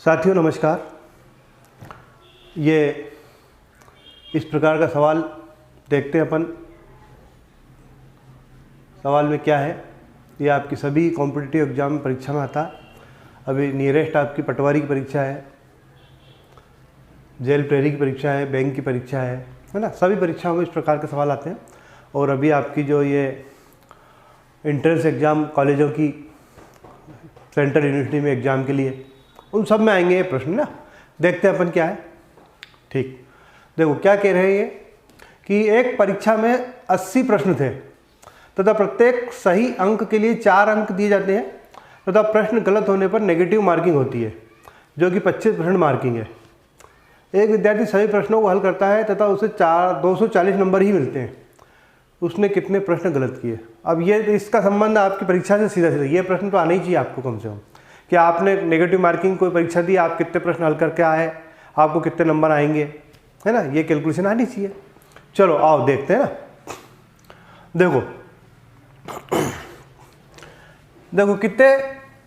साथियों नमस्कार। ये इस प्रकार का सवाल देखते हैं अपन। सवाल में क्या है, ये आपकी सभी कॉम्पिटिटिव एग्जाम परीक्षा में आता है। अभी नियरेस्ट आपकी पटवारी की परीक्षा है, जेल प्रहरी की परीक्षा है, बैंक की परीक्षा है ना। सभी परीक्षाओं में इस प्रकार के सवाल आते हैं। और अभी आपकी जो ये एंट्रेंस एग्ज़ाम कॉलेजों की सेंट्रल यूनिवर्सिटी में एग्ज़ाम के लिए, उन सब में आएंगे ये प्रश्न ना। देखते हैं अपन क्या है। ठीक, देखो क्या कह रहे हैं ये कि एक परीक्षा में 80 प्रश्न थे तथा प्रत्येक सही अंक के लिए 4 अंक दिए जाते हैं तथा प्रश्न गलत होने पर नेगेटिव मार्किंग होती है जो कि 25% मार्किंग है। एक विद्यार्थी सभी प्रश्नों को हल करता है तथा उसे 240 नंबर ही मिलते हैं। उसने कितने प्रश्न गलत किए? अब ये इसका संबंध आपकी परीक्षा से सीधा सीधा, ये प्रश्न तो आना ही चाहिए आपको कम से कम कि आपने नेगेटिव मार्किंग कोई परीक्षा दी, आप कितने प्रश्न हल करके आए, आपको कितने नंबर आएंगे, है ना। ये कैलकुलेशन आनी चाहिए। चलो आओ देखते हैं ना। देखो कितने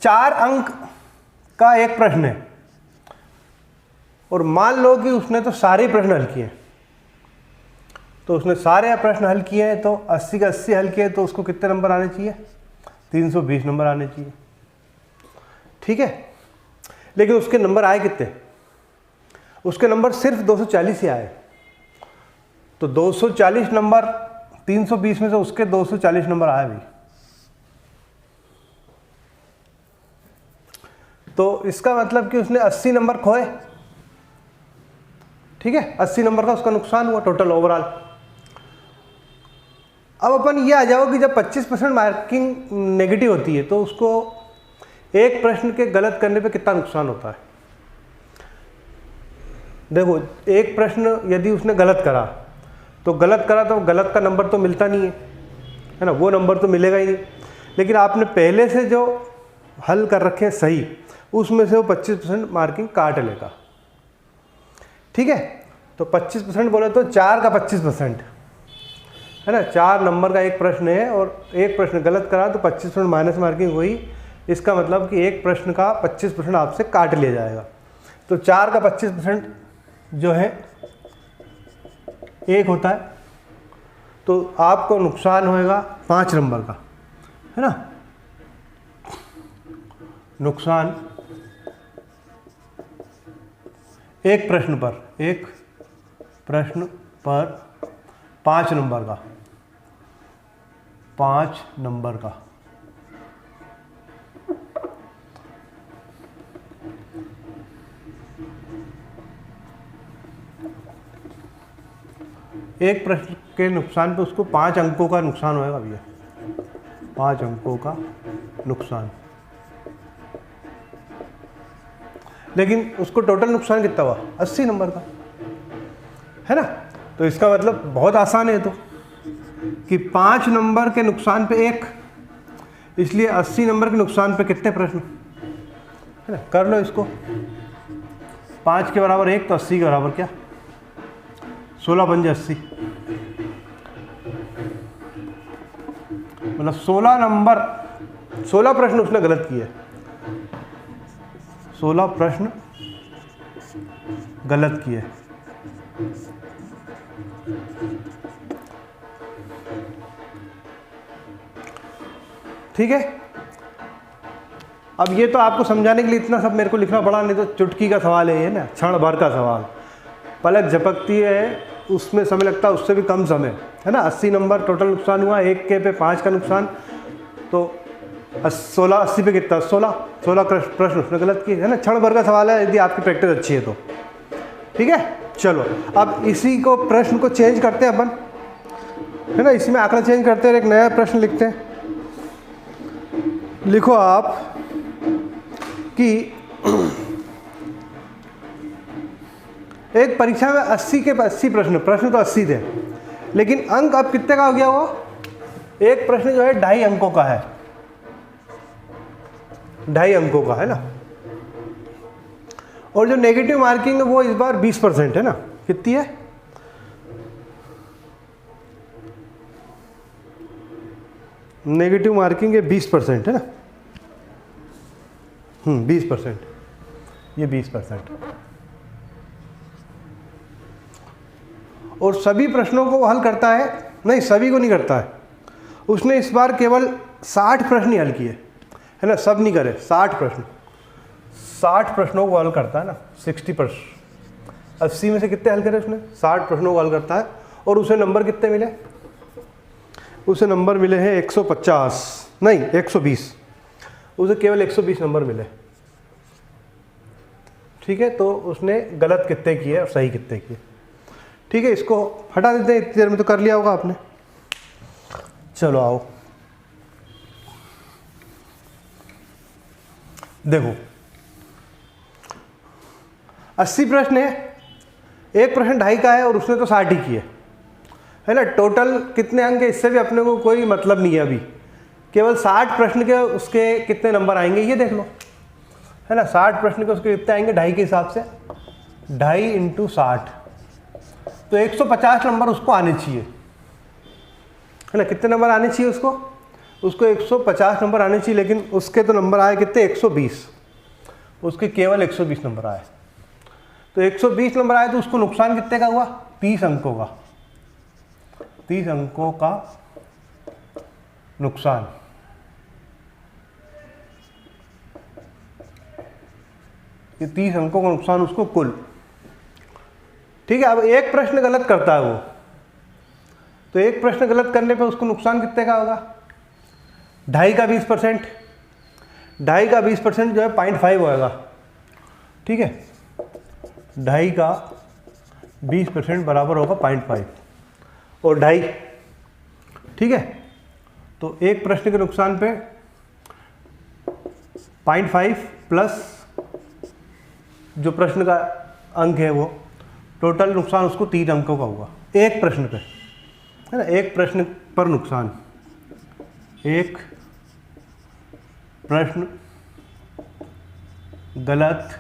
4 अंक का एक प्रश्न है और मान लो कि उसने तो सारे प्रश्न हल किए। तो उसने सारे प्रश्न हल किए हैं तो 80 का 80 हल किए तो उसको कितने नंबर आने चाहिए? 320 नंबर आने चाहिए। ठीक है, लेकिन उसके नंबर आए कितने? उसके नंबर सिर्फ 240 ही आए। तो 240 नंबर 320 में से उसके 240 नंबर आए भी। तो इसका मतलब कि उसने 80 नंबर खोए। ठीक है, 80 नंबर का उसका नुकसान हुआ टोटल ओवरऑल। अब अपन ये आ जाओ कि जब 25% मार्किंग नेगेटिव होती है तो उसको एक प्रश्न के गलत करने पे कितना नुकसान होता है। देखो एक प्रश्न यदि उसने गलत करा तो गलत का नंबर तो मिलता नहीं है ना, वो नंबर तो मिलेगा ही नहीं। लेकिन आपने पहले से जो हल कर रखे हैं सही, उसमें से वो 25% मार्किंग काट लेगा। ठीक है, तो 25% बोले तो 4 का 25% है ना। 4 नंबर का एक प्रश्न है और एक प्रश्न गलत करा तो 25% माइनस मार्किंग हुई। इसका मतलब कि एक प्रश्न का 25% आपसे काट लिया जाएगा। तो 4 का 25% जो है 1 होता है, तो आपको नुकसान होएगा 5 नंबर का, है ना। नुकसान एक प्रश्न पर 5 नंबर का, 5 नंबर का। एक प्रश्न के नुकसान पे उसको 5 अंकों का नुकसान होएगा भैया, 5 अंकों का नुकसान। लेकिन उसको टोटल नुकसान कितना हुआ? 80 नंबर का, है ना। तो इसका मतलब बहुत आसान है तो कि 5 नंबर के नुकसान पे 1, इसलिए 80 नंबर के नुकसान पे कितने प्रश्न, है ना। कर लो इसको, 5 के बराबर 1 तो 80 के बराबर क्या? 16 पंजे 80, मतलब 16 प्रश्न उसने गलत किए। 16 प्रश्न गलत किए। ठीक है, अब ये तो आपको समझाने के लिए इतना सब मेरे को लिखना पड़ा, नहीं तो चुटकी का सवाल है ये ना, क्षण भर का सवाल। पलक झपकती है उसमें समय लगता है, उससे भी कम समय, है ना। 80 नंबर टोटल नुकसान हुआ, एक के पे 5 का नुकसान, तो 16 80 पे कितना? 16 प्रश्न उसने गलत किए, है ना। क्षण भर का सवाल है यदि आपकी प्रैक्टिस अच्छी है तो। ठीक है, चलो अब इसी को प्रश्न को चेंज करते हैं अपन, है ना। इसमें आंकड़ा चेंज करते हैं, एक नया प्रश्न लिखते हैं। लिखो आप कि एक परीक्षा में 80 के 80 प्रश्न तो 80 थे, लेकिन अंक अब कितने का हो गया? वो एक प्रश्न जो है 2.5 अंकों का है, 2.5 अंकों का, है ना। और जो नेगेटिव मार्किंग है वो इस बार 20% है ना। कितनी है? नेगेटिव मार्किंग है 20% है ना। 20%। ये 20%। और सभी प्रश्नों को वो हल करता है, नहीं सभी को नहीं करता है, उसने इस बार केवल 60 प्रश्न ही हल किए, है ना, सब नहीं करे, 60 प्रश्न, 60 प्रश्नों को हल करता है ना, 60%, 80 में से कितने हल करे उसने, 60 प्रश्नों को हल करता है। और उसे नंबर कितने मिले, उसे नंबर मिले हैं 150, नहीं 120, उसे केवल 120 नंबर मिले। ठीक है, तो उसने गलत कितने किए और सही कितने किए। ठीक है, इसको हटा देते हैं, इतनी देर में तो कर लिया होगा आपने। चलो आओ देखो, 80 प्रश्न है, एक प्रश्न 2.5 का है और उसने तो 60 ही किए, है ना। टोटल कितने अंक है इससे भी अपने को कोई मतलब नहीं है अभी, केवल 60 प्रश्न के उसके कितने नंबर आएंगे ये देख लो, है ना। 60 प्रश्न के उसके कितने आएंगे 2.5 के हिसाब से, 2.5 × 60, तो 150 नंबर उसको आने चाहिए, है ना। कितने नंबर आने चाहिए उसको, उसको 150 नंबर आने चाहिए, लेकिन उसके तो नंबर आए कितने, 120, उसके केवल 120 नंबर आए। तो 120 नंबर आए तो उसको नुकसान कितने का हुआ, 30 अंकों का, 30 अंकों का नुकसान। ये 30 अंकों का नुकसान उसको कुल। ठीक है, अब एक प्रश्न गलत करता है वो, तो एक प्रश्न गलत करने पे उसको नुकसान कितने का होगा, 2.5 का 20%, 2.5 का 20% जो है 0.5 होएगा। ठीक है, 2.5 का 20% बराबर होगा 0.5 और 2.5। ठीक है, तो एक प्रश्न के नुकसान पे 0.5 प्लस जो प्रश्न का अंक है वो, टोटल नुकसान उसको 3 अंकों का हुआ एक प्रश्न पे, है ना। एक प्रश्न पर नुकसान, एक प्रश्न गलत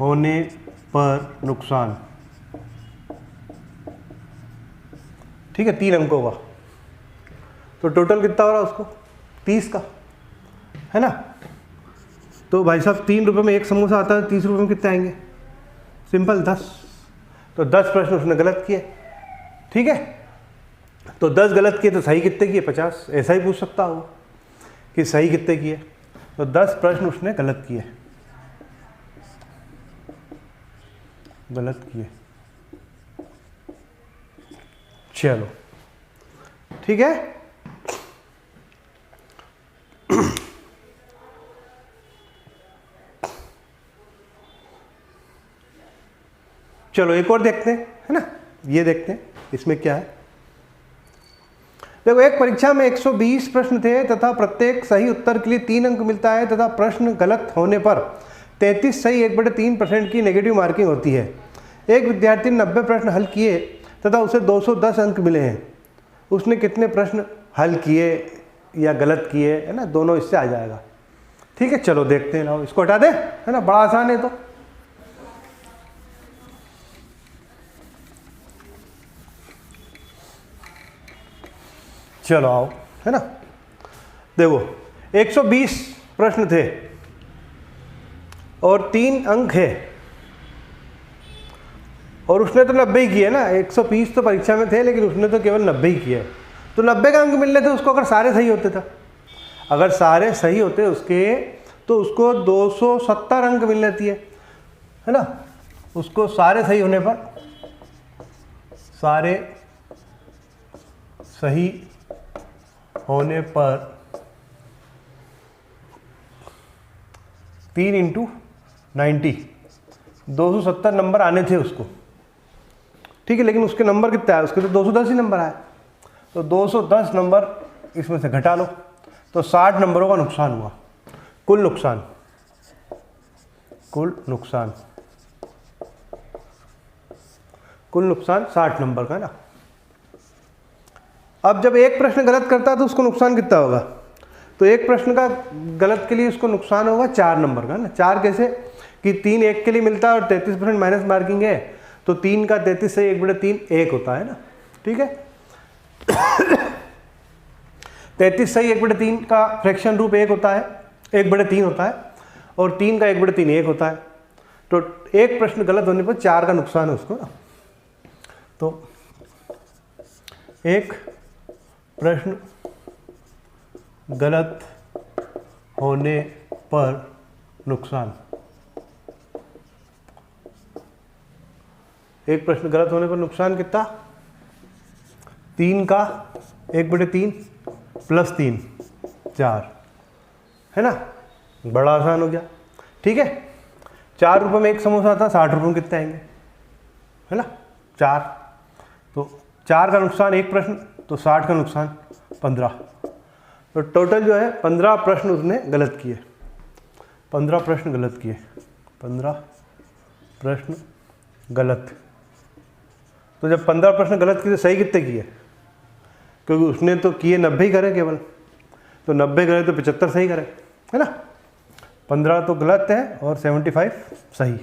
होने पर नुकसान। ठीक है, 3 अंकों का, तो टोटल कितना हो रहा है उसको, 30 का, है ना। तो भाई साहब 3 रुपये में एक समोसा आता है, 30 रुपये में कितने आएंगे, सिंपल 10। तो 10 प्रश्न उसने गलत किए। ठीक है, तो 10 गलत किए तो सही कितने किए, 50। ऐसा ही पूछ सकता हो कि सही कितने किए, तो 10 प्रश्न उसने गलत किए, गलत किए। चलो ठीक है, चलो एक और देखते हैं, है ना। ये देखते हैं इसमें क्या है। देखो, एक परीक्षा में 120 प्रश्न थे तथा प्रत्येक सही उत्तर के लिए 3 अंक मिलता है तथा प्रश्न गलत होने पर 33 सही 1/3% की नेगेटिव मार्किंग होती है। एक विद्यार्थी ने 90 प्रश्न हल किए तथा उसे 210 अंक मिले हैं। उसने कितने प्रश्न हल किए या गलत किए, है ना, दोनों इससे आ जाएगा। ठीक है, चलो देखते हैं ना, इसको हटा दें, है ना, बड़ा आसान है। तो चलो आओ, है ना। देखो 120 प्रश्न थे और 3 अंक है, और उसने तो 90 ही किए ना। 120 तो परीक्षा में थे लेकिन उसने तो केवल 90 ही किए, तो 90 का अंक मिलने थे उसको अगर सारे सही होते थे। अगर सारे सही होते उसके तो उसको 270 अंक मिल लेती है ना। उसको सारे सही होने पर, सारे सही होने पर 3 × 90 270 नंबर आने थे उसको। ठीक है, लेकिन उसके नंबर कितने आए, उसके तो 210 ही नंबर आए, तो 210 नंबर इसमें से घटा लो, तो 60 नंबरों का नुकसान हुआ। कुल नुकसान, कुल नुकसान, कुल नुकसान 60 नंबर का है ना। अब जब एक प्रश्न गलत करता है तो उसको नुकसान कितना होगा, तो एक प्रश्न का गलत के लिए उसको नुकसान होगा 4 नंबर का ना। 4 कैसे कि 3 एक के लिए मिलता है और 33% माइनस मार्किंग है, तो 3 का 33 से 1/3 1 होता है ना। ठीक है, 33 सही 1/3 का फ्रैक्शन रूप 1 होता है, 1/3 होता है, और 3 का 1/3 1 होता है। तो एक प्रश्न गलत होने पर 4 का नुकसान है उसको ना। तो एक प्रश्न गलत होने पर नुकसान, एक प्रश्न गलत होने पर नुकसान कितना, 3 का 1/3 प्लस 3 4, है ना, बड़ा आसान हो गया। ठीक है, 4 रुपये में एक समोसा आता है, 60 रुपये में कितने आएंगे, है ना, 4। तो 4 का नुकसान एक प्रश्न, तो 60 का नुकसान 15। तो टोटल जो है 15 प्रश्न उसने गलत किए, 15 प्रश्न गलत किए, 15 प्रश्न गलत। तो जब 15 प्रश्न गलत किए तो सही कितने किए, क्योंकि उसने तो किए 90 ही करे केवल, तो 90 करे तो 75 सही करे, है ना। 15 तो गलत है और 75 सही।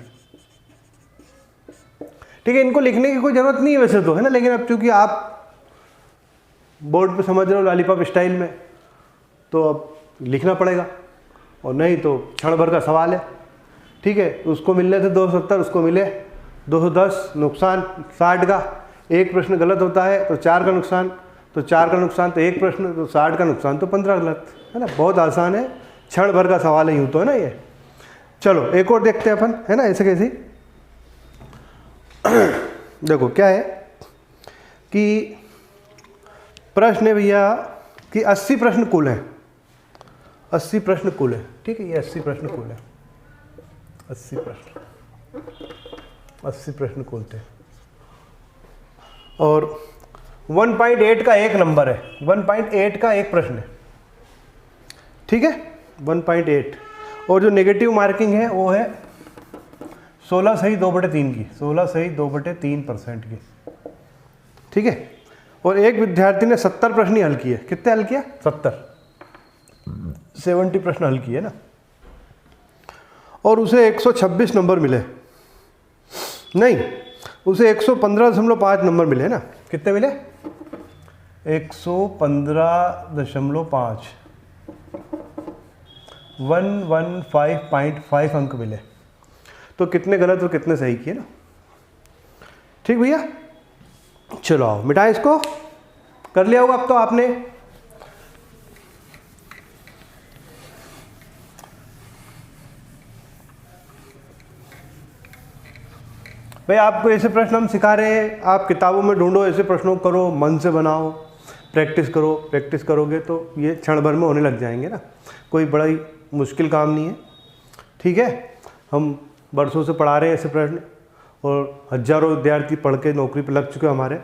ठीक है, इनको लिखने की कोई ज़रूरत नहीं है वैसे तो, है ना, लेकिन अब चूंकि आप बोर्ड पे समझ रहे हो लॉलीपॉप स्टाइल में, तो अब लिखना पड़ेगा, और नहीं तो क्षण भर का सवाल है। ठीक है, उसको मिलने थे 270, उसको मिले 210, नुकसान 60 का। एक प्रश्न गलत होता है तो 4 का नुकसान, तो 4 का नुकसान तो एक प्रश्न, तो 60 का नुकसान तो 15 गलत, है ना। बहुत आसान है, क्षण भर का सवाल है यूँ तो, है ना ये। चलो एक और देखते हैं अपन, है ना, ऐसे कैसे। देखो क्या है कि प्रश्न है भैया कि 80 प्रश्न कुल हैं, 80 प्रश्न कुल है। ठीक है, ये 80 प्रश्न कुल है, 80 प्रश्न कुल थे, और 1.8 का एक नंबर है, 1.8 का एक प्रश्न है। ठीक है, 1.8, और जो नेगेटिव मार्किंग है वो है 16 सही 2/3 की, 16 सही 2/3% की। ठीक है, और एक विद्यार्थी ने 70 प्रश्न ही हल किए। कितने हल किया, 70 प्रश्न हल किए ना, और उसे 126 नंबर मिले, नहीं उसे 115.5 नंबर मिले ना। कितने मिले, 115.5, 115.5 अंक मिले। तो कितने गलत और कितने सही किए ना। ठीक भैया, चलो आओ मिटाएं इसको, कर लिया होगा अब तो आपने। भाई आपको ऐसे प्रश्न हम सिखा रहे हैं, आप किताबों में ढूंढो, ऐसे प्रश्नों को करो, मन से बनाओ, प्रैक्टिस करो, प्रैक्टिस करोगे तो ये क्षण भर में होने लग जाएंगे ना, कोई बड़ा ही मुश्किल काम नहीं है। ठीक है, हम बरसों से पढ़ा रहे हैं ऐसे प्रश्न, और हजारों विद्यार्थी पढ़ के नौकरी पर लग चुके हमारे।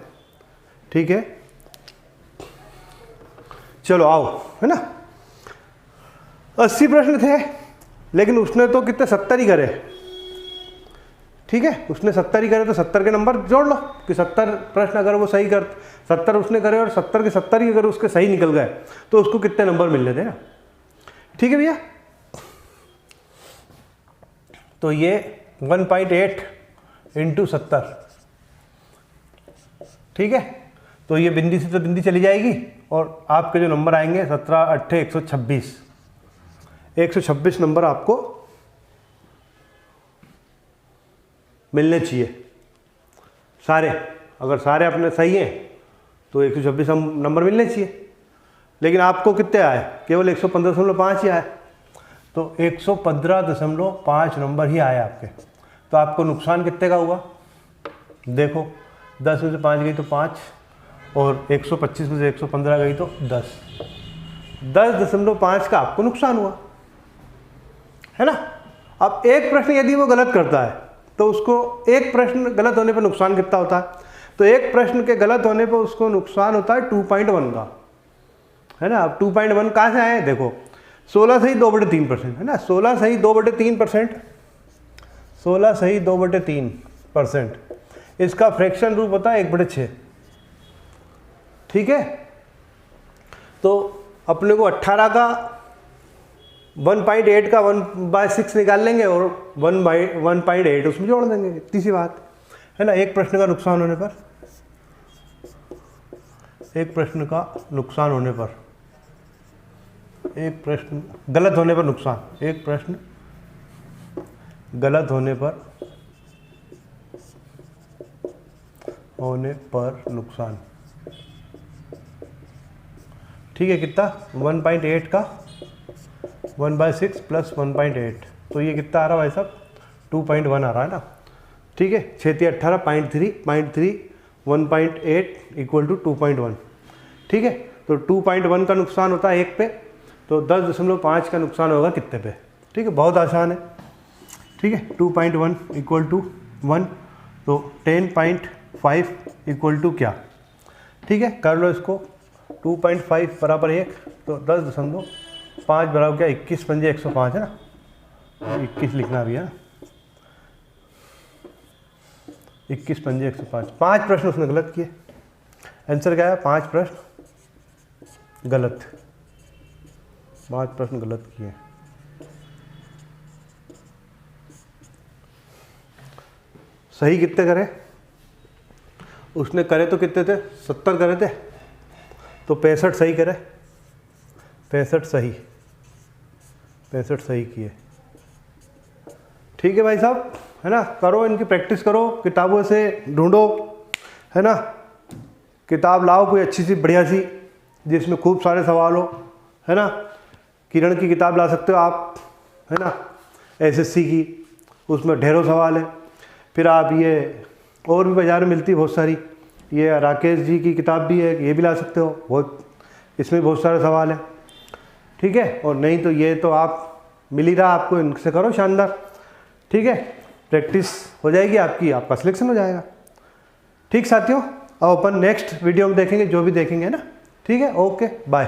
ठीक है, चलो आओ, है ना। 80 प्रश्न थे, लेकिन उसने तो कितने 70 ही करे। ठीक है, उसने 70 ही करे, तो 70 के नंबर जोड़ लो कि 70 प्रश्न अगर वो सही कर, 70 उसने करे और 70 के 70 ही अगर उसके सही निकल गए तो उसको कितने नंबर मिलने थे ना। ठीक है भैया, तो ये 1.8 × 70। ठीक है, तो ये बिंदी से तो बिंदी चली जाएगी, और आपके जो नंबर आएंगे 17 8 126, 126 नंबर आपको मिलने चाहिए सारे। अगर सारे अपने सही हैं तो 126 नंबर मिलने चाहिए, लेकिन आपको कितने आए, केवल 115.5 ही आए, तो 115.5 नंबर ही आए आपके। तो आपको नुकसान कितने का हुआ, देखो 10 में से 5 गई तो 5, और 125 में से 115 गई तो 10, 10.5 का आपको नुकसान हुआ, है ना। अब एक प्रश्न यदि वो गलत करता है तो उसको, एक प्रश्न गलत होने पर नुकसान कितना होता है, तो एक प्रश्न के गलत होने पर उसको नुकसान होता है 2.1 का, है ना। अब 2.1 कहाँ से आए, देखो 16 सही 2/3%, है ना, 16 सही 2/3%, 16 सही 2/3%, इसका फ्रैक्शन रूप होता है 1/6। ठीक है, तो अपने को 18 का 1.8 का 1/6 निकाल लेंगे और 1/8 उसमें जोड़ देंगे, इतनी सी बात है ना। एक प्रश्न का नुकसान होने पर, एक प्रश्न का नुकसान होने पर, एक प्रश्न गलत होने पर नुकसान, एक प्रश्न गलत होने पर नुकसान। ठीक है, कितना 1.8 का 1/6 + 1.8, तो ये कितना आ रहा है भाई साहब 2.1 आ रहा है ना। ठीक है, 6 × 18 0.3 1.8 = 2.1। ठीक है, तो 2.1 का नुकसान होता है 1 पे, तो 10.5 का नुकसान होगा कितने पे। ठीक है, बहुत आसान है। ठीक है, 2.1 = 1, तो 10.5 = क्या। ठीक है, कर लो इसको। 2.5 बराबर 1, तो 10.5 बराबर क्या 21 × 5 = 105 है ना, 21 लिखना भी है ना, 21 × 5 = 105। 5 प्रश्न उसने गलत किए। आंसर क्या है, 5 प्रश्न गलत, 5 प्रश्न गलत किए। सही कितने करे उसने, करे तो कितने थे 70 करे थे, तो 65 सही करे, 65 सही किए। ठीक है भाई साहब, है ना, करो इनकी प्रैक्टिस करो, किताबों से ढूंढो, है ना, किताब लाओ कोई अच्छी सी बढ़िया सी जिसमें खूब सारे सवाल हो, है ना। किरण की किताब ला सकते हो आप, है ना, एसएससी की, उसमें ढेरों सवाल है। फिर आप ये और भी बाज़ार में मिलती बहुत सारी, ये राकेश जी की किताब भी है, ये भी ला सकते हो, बहुत इसमें बहुत सारे सवाल हैं। ठीक है, और नहीं तो ये तो आप मिल ही रहा आपको, इनसे करो शानदार। ठीक है, प्रैक्टिस हो जाएगी आपकी, आपका सिलेक्शन हो जाएगा। ठीक साथियों, अब अपन नेक्स्ट वीडियो में देखेंगे जो भी देखेंगे ना। ठीक है, ओके बाय।